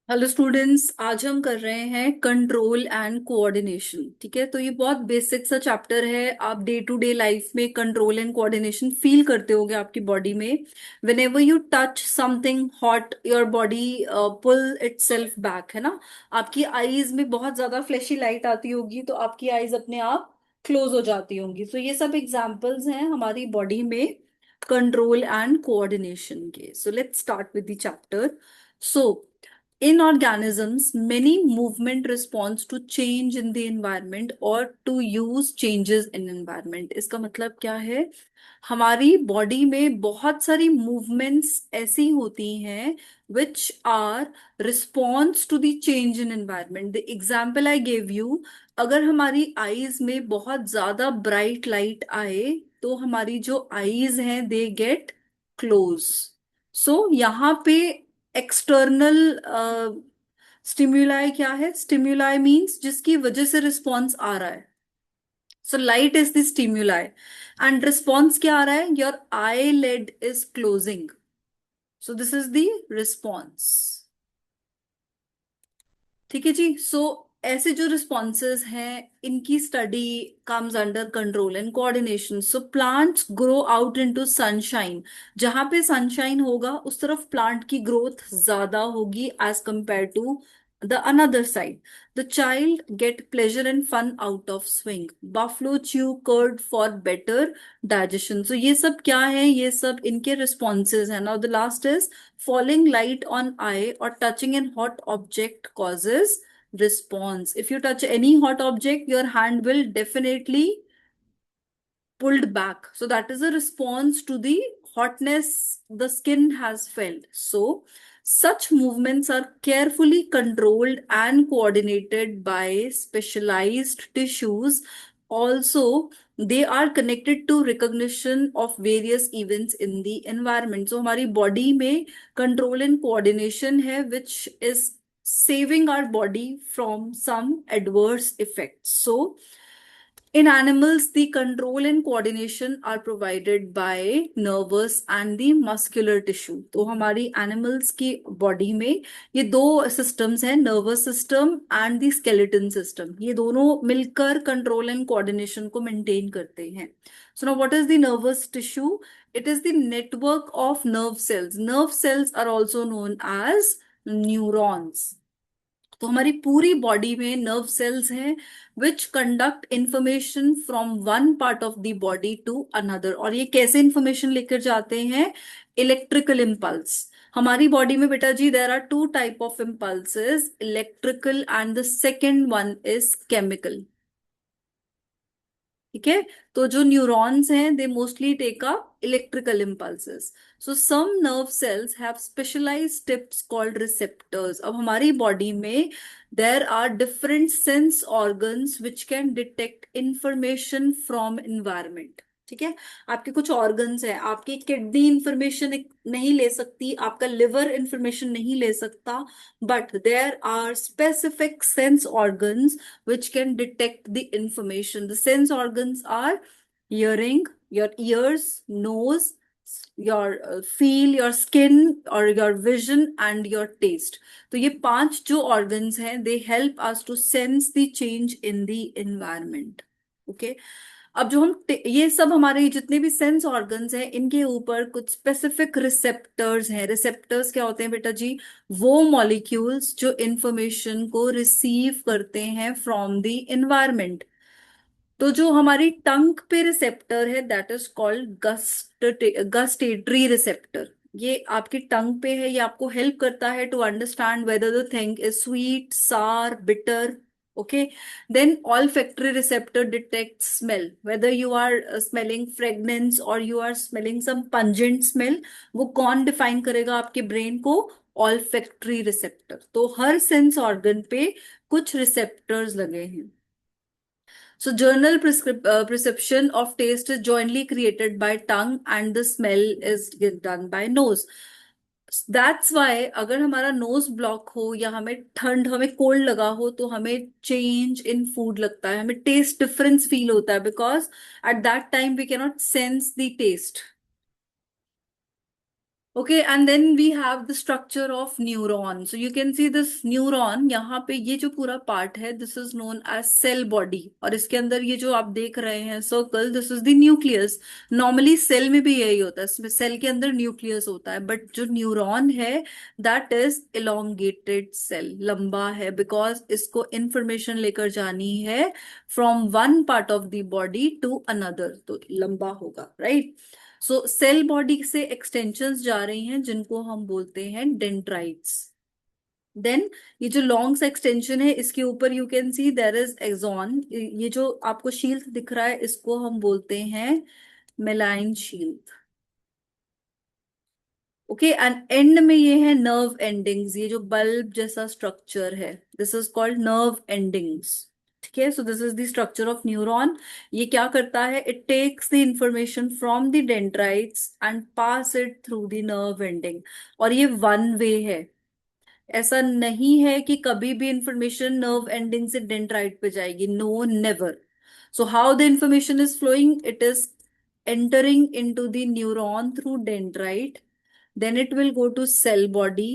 Hello students, आज हम कर रहे हैं कंट्रोल एंड कोऑर्डिनेशन। ठीक है, तो ये बहुत बेसिक सा चैप्टर है। आप डे टू डे लाइफ में कंट्रोल एंड कोऑर्डिनेशन फील करते होगे आपकी बॉडी में। Whenever you touch something hot, your body pull itself back, है ना। आपकी आईज में बहुत ज्यादा फ्लैशी लाइट आती होगी तो आपकी आईज अपने आप क्लोज हो जाती होंगी। तो ये सब एग्जाम्पल्स हैं हमारी बॉडी में कंट्रोल एंड कोऑर्डिनेशन के। So let's start with the chapter. So in organisms, many movement responds to change in the environment or to use changes in environment। इसका मतलब क्या है? हमारी बॉडी में बहुत सारी मूवमेंट्स ऐसी होती हैं which are response to the change in environment। the example I gave you, अगर हमारी आईज में बहुत ज्यादा ब्राइट लाइट आए तो हमारी जो आईज हैं दे गेट क्लोज। सो यहाँ पे एक्सटर्नल स्टिम्युलाई क्या है? स्टिम्युलाई मींस जिसकी वजह से रिस्पॉन्स आ रहा है। So light is the stimuli and response क्या आ रहा है? Your eyelid is closing. So this is the response. ठीक है जी। सो ऐसे जो रिस्पॉन्सेज हैं इनकी study comes under control and coordination. So plants grow out into sunshine. जहां पे सनशाइन होगा उस तरफ प्लांट की ग्रोथ ज्यादा होगी as compare to the another side. The child get pleasure and fun out of swing. Buffalo chew curd for better digestion. So ये सब क्या है? ये सब इनके रिस्पॉन्सेज है। Now the last is falling light on eye or touching an hot object causes response। if you touch any hot object, your hand will definitely pulled back, so that is a response to the hotness the skin has felt. So such movements are carefully controlled and coordinated by specialized tissues. Also, they are connected to recognition of various events in the environment। So हमारी body में control and coordination है which is saving our body from some adverse effects। So in animals, the control and coordination are provided by nervous and the muscular tissue। तो हमारी animals की body में ये दो systems हैं, nervous system and the skeleton system। ये दोनों मिलकर control and coordination को maintain करते हैं। So now what is the nervous tissue? It is the network of nerve cells। Nerve cells are also known as neurons। तो हमारी पूरी body में नर्व सेल्स हैं which conduct information from one part of the body to another. और ये कैसे information लेकर जाते हैं? Electrical impulse. हमारी बॉडी में बेटा जी there are two type of impulses, electrical and the second one is chemical. ठीक है, तो जो न्यूरॉन्स हैं they mostly take up electrical impulses. So some nerve cells have specialized tips called receptors. अब हमारी बॉडी में there are different sense organs which can detect information from environment. ठीक है, आपके कुछ ऑर्गन्स हैं, आपकी किडनी इंफॉर्मेशन नहीं ले सकती, आपका लिवर इंफॉर्मेशन नहीं ले सकता, but there are specific sense organs which can detect the information। The sense organs are hearing, your ears, nose, your feel, your skin or your vision and your taste। तो ये पांच जो organs हैं they help us to sense the change in the environment। Okay, अब जो हम ये सब हमारे जितने भी सेंस ऑर्गन्स हैं इनके ऊपर कुछ स्पेसिफिक रिसेप्टर्स हैं। रिसेप्टर्स क्या होते हैं बेटा जी? वो मॉलिक्यूल्स जो इंफॉर्मेशन को रिसीव करते हैं फ्रॉम द एनवायरनमेंट। तो जो हमारी टंग पे रिसेप्टर है that is called gustatory receptor. ये आपकी टंग पे है, ये आपको हेल्प करता है to understand whether the thing is sweet, sour, bitter. Okay, then olfactory receptor detects smell, whether you are smelling fragrance or you are smelling some pungent smell। वो कौन डिफाइन करेगा आपके ब्रेन को? olfactory receptor। तो हर sense organ पे कुछ receptors लगे हैं। So journal perception of taste is jointly created by tongue and the smell is done by nose। That's why अगर हमारा नोज ब्लॉक हो या हमें ठंड, हमें कोल्ड लगा हो तो हमें चेंज इन फूड लगता है, हमें टेस्ट डिफरेंस फील होता है because at that time we cannot sense the taste. Okay, and then we have the structure of neuron. So you can see this neuron, यहाँ पे ये जो पूरा पार्ट है this is known as cell body, और इसके अंदर ये जो आप देख रहे हैं circle, this is the nucleus. Normally cell में भी यही होता है, सेल के अंदर न्यूक्लियस होता है, बट जो न्यूरॉन है दैट इज इलोंगेटेड सेल, लंबा है, बिकॉज इसको इंफॉर्मेशन लेकर जानी है from one part of the body to another, तो लंबा होगा, राइट. सो सेल बॉडी से एक्सटेंशंस जा रही हैं जिनको हम बोलते हैं डेंड्राइट्स. देन ये जो लॉन्ग सा एक्सटेंशन है इसके ऊपर you can see there is axon. ये जो आपको शील्ड दिख रहा है इसको हम बोलते हैं मेलाइन शील्ड. ओके, एंड एंड में ये है नर्व एंडिंग्स, ये जो बल्ब जैसा स्ट्रक्चर है this is called nerve endings. ठीक है, so this is the structure of neuron. ये क्या करता है, it takes the information from the dendrites and pass it through the nerve ending. और ये वन वे है, ऐसा नहीं है कि कभी भी इंफॉर्मेशन नर्व एंडिंग से डेंड्राइट पे जाएगी, no, never. So how the information is flowing, it is entering into the neuron through dendrite, then it will go to cell body,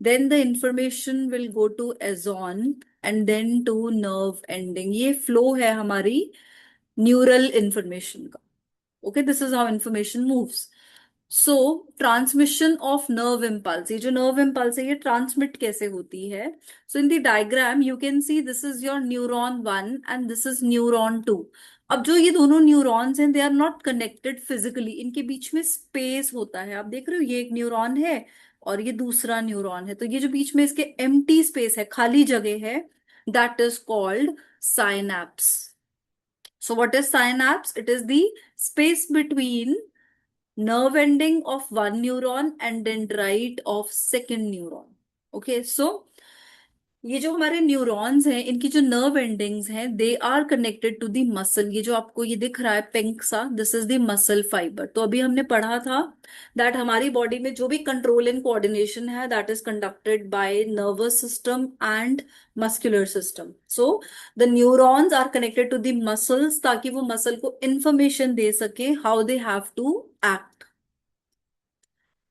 then the information will go to axon and then to nerve ending. ये flow है हमारी neural information का. Okay, this is how information moves. So transmission of nerve impulse, ये जो nerve impulse है ये transmit कैसे होती है. So in the diagram you can see this is your neuron one and this is neuron two. अब जो ये दोनों न्यूरॉन्स हैं they are not connected physically, इनके बीच में स्पेस होता है. आप देख रहे हो ये एक न्यूरॉन है और ये दूसरा न्यूरॉन है, तो ये जो बीच में इसके एम्प्टी स्पेस है, खाली जगह है, that is called synapse. So what is synapse? It is the space between nerve ending of one neuron and dendrite of second neuron. Okay, so ये जो हमारे न्यूरॉन्स हैं इनकी जो नर्व एंडिंग्स हैं they are connected to the muscle. ये जो आपको ये दिख रहा है पिंक सा, this is the muscle fibre. तो अभी हमने पढ़ा था दैट हमारी बॉडी में जो भी कंट्रोल एंड कोऑर्डिनेशन है that is conducted by nervous system and muscular system. So the neurons are connected to the muscles ताकि वो मसल को इंफॉर्मेशन दे सके how they have to act.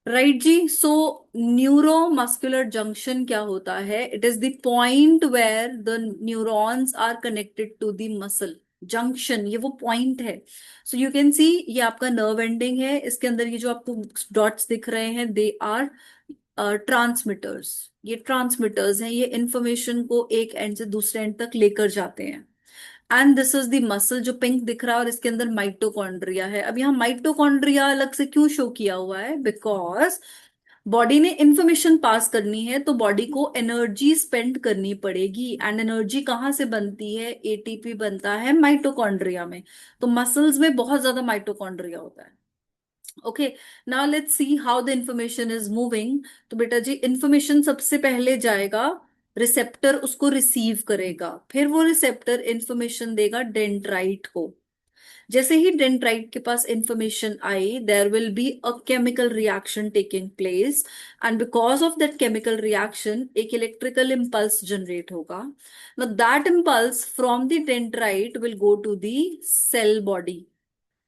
Right जी. सो न्यूरोमस्कुलर जंक्शन क्या होता है, it is the point where the neurons are connected to the muscle. Junction ये वो पॉइंट है. सो यू कैन सी ये आपका नर्व एंडिंग है, इसके अंदर ये जो आपको डॉट्स दिख रहे हैं दे आर ट्रांसमिटर्स. ये ट्रांसमिटर्स हैं, ये इंफॉर्मेशन को एक एंड से दूसरे एंड तक लेकर जाते हैं. And this is the muscle जो पिंक दिख रहा है और इसके अंदर माइटोकॉन्ड्रिया है. अब यहाँ माइटोकॉन्ड्रिया अलग से क्यों शो किया हुआ है, बिकॉज बॉडी ने इंफॉर्मेशन पास करनी है तो बॉडी को एनर्जी स्पेंड करनी पड़ेगी, एंड एनर्जी कहाँ से बनती है, एटीपी बनता है माइटोकॉन्ड्रिया में. तो मसल्स में बहुत ज्यादा माइटोकॉन्ड्रिया होता है. Okay, now let's see how the information is moving. तो बेटा जी इंफॉर्मेशन सबसे पहले जाएगा, रिसेप्टर उसको रिसीव करेगा, फिर वो रिसेप्टर इंफॉर्मेशन देगा डेंड्राइट को. जैसे ही डेंड्राइट के पास इंफॉर्मेशन आई there will be a chemical reaction taking place, and because of that chemical reaction एक इलेक्ट्रिकल इम्पल्स जनरेट होगा. Now that impulse from the dendrite will go to the cell body.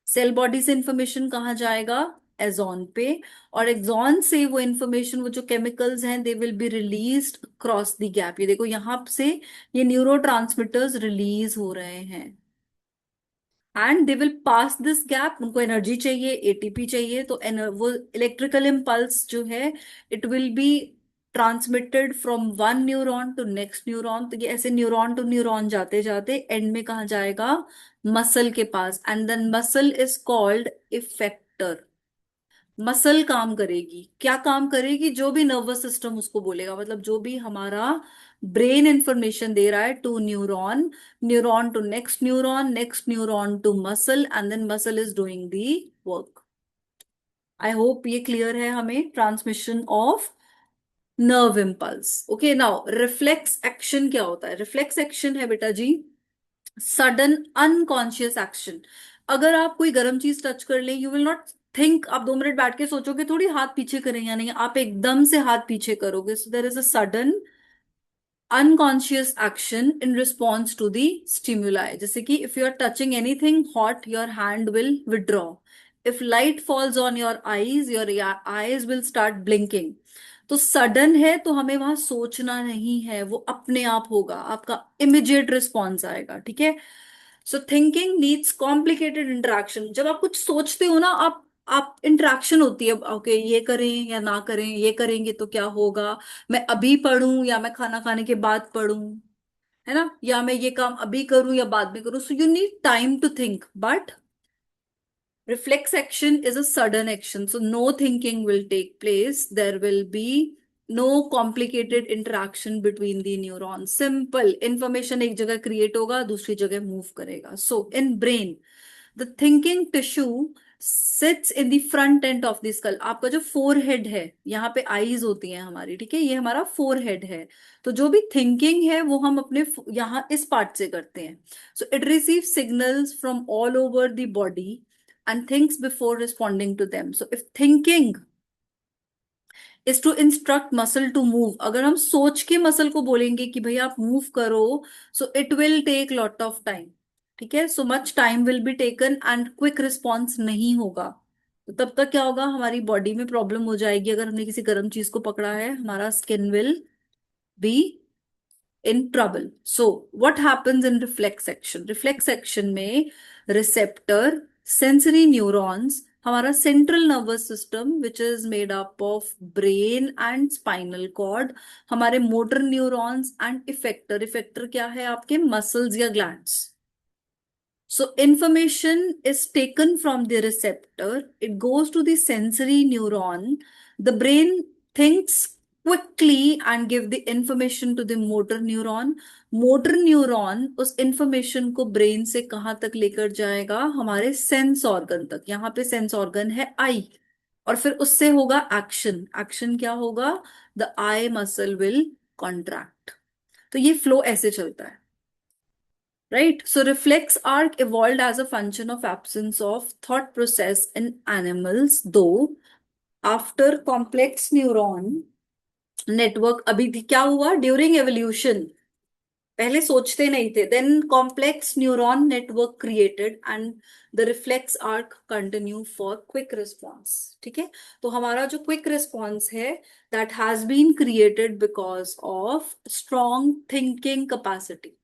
Cell body से information कहाँ जाएगा, axon पे, और axon से वो information, वो जो केमिकल्स हैं they will be released cross the gap. ये देखो यहाँ से ये न्यूरो रिलीज हो रहे हैं and they will pass this gap. उनको एनर्जी चाहिए, एटीपी चाहिए, तो वो इलेक्ट्रिकल इम्पल्स जो है it will be transmitted from one neuron to next neuron. तो ये ऐसे न्यूरॉन टू न्यूरॉन जाते जाते एंड में कहा जाएगा, मसल के पास, and then muscle is called effector. Muscle काम करेगी, क्या काम करेगी, जो भी नर्वस सिस्टम उसको बोलेगा, मतलब जो भी हमारा ब्रेन इंफॉर्मेशन दे रहा है to neuron, neuron to next neuron to muscle, and then muscle is doing the work. I hope ये क्लियर है हमें transmission of nerve impulse. Okay, now reflex action क्या होता है. रिफ्लेक्स एक्शन है बेटा जी सडन अनकॉन्शियस एक्शन. अगर आप कोई गर्म चीज टच कर ले यू विल नॉट थिंक, आप 2 मिनट बैठ के सोचोगे थोड़ी हाथ पीछे करें या नहीं, आप एकदम से हाथ पीछे करोगे. So there is a sudden unconscious action in response to the stimuli. जैसे कि if you are touching anything hot your hand will withdraw. If light falls on your eyes, your eyes will start blinking. तो sudden है तो हमें वहां सोचना नहीं है, वो अपने आप होगा, आपका इमिडिएट रिस्पॉन्स आएगा, ठीक है। सो थिंकिंग नीड्स कॉम्प्लिकेटेड इंटरेक्शन। जब आप कुछ सोचते हो ना, आप इंटरेक्शन होती है, ओके ये करें या ना करें, ये करेंगे तो क्या होगा, मैं अभी पढ़ूं या मैं खाना खाने के बाद पढ़ूं, है ना, या मैं ये काम अभी करूं या बाद में करूं। So you need time to think, but reflex action is a sudden action, so no thinking will take place. There will be no complicated interaction between the neurons. Simple information एक जगह create होगा, दूसरी जगह move करेगा. So in brain, the thinking tissue sits in the front end of the skull. आपका जो forehead है, यहाँ पे eyes होती हैं हमारी, ठीक है, ये हमारा forehead है। तो जो भी thinking है वो हम अपने यहाँ इस part से करते हैं। So it receives signals from all over the body and thinks before responding to them. So if thinking is to instruct muscle to move, अगर हम सोच के मसल को बोलेंगे कि भाई आप मूव करो, so it will take lot of time, ठीक है। so much time will be taken and quick response नहीं होगा। तो तब तक क्या होगा, हमारी बॉडी में प्रॉब्लम हो जाएगी। अगर हमने किसी गर्म चीज को पकड़ा है, हमारा skin will be in trouble. So, what happens in reflex action? Reflex action में receptor, sensory neurons, हमारा central nervous system which is made up of brain and spinal cord, हमारे motor neurons and effector. Effector क्या है, आपके muscles या glands. So information is taken from the receptor, it goes to the sensory neuron, the brain thinks quickly and give the information to the motor neuron. Motor neuron उस information को brain से कहां तक लेकर जाएगा, हमारे sense organ तक। यहाँ पे सेंस ऑर्गन है आई, और फिर उससे होगा एक्शन। एक्शन क्या होगा, the I muscle will contract. तो ये फ्लो ऐसे चलता है, right? So reflex arc evolved as a function of absence of thought process in animals, though after complex neuron network, अभी क्या हुआ ड्यूरिंग एवोल्यूशन, पहले सोचते नहीं थे, then complex neuron network created and the reflex arc continue for quick response, ठीक है। तो हमारा जो क्विक रिस्पॉन्स है, that has been created because of strong thinking capacity.